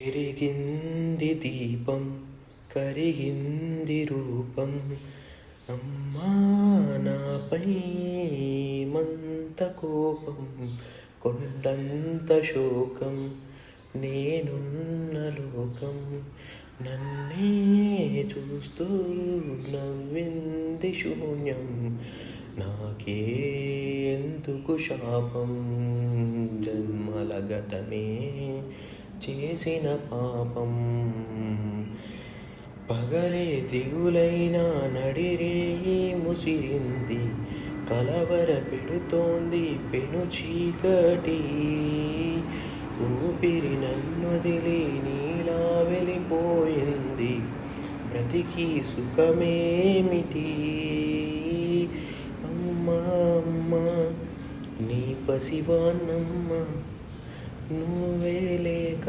ఎరిగింది దీపం కరిగింది రూపం అమ్మా నాపై మంత కోపం కొండంత శోకం నేనున్న లోకం నన్నే చూస్తూ నవ్వింది శూన్యం నాకే ఎందుకు శాపం జన్మల గతమే చేసిన పాపం పగలే దిగులైనా నడిరేయి ముసిరింది కలవర పెడుతోంది పెను చీకటి ఊపిరి నన్నొదిలి నీలా వెళ్ళిపోయింది బ్రతికి సుఖమేమిటి అమ్మా అమ్మా నీ పసివాన్నమ్మ నువ్వే లేక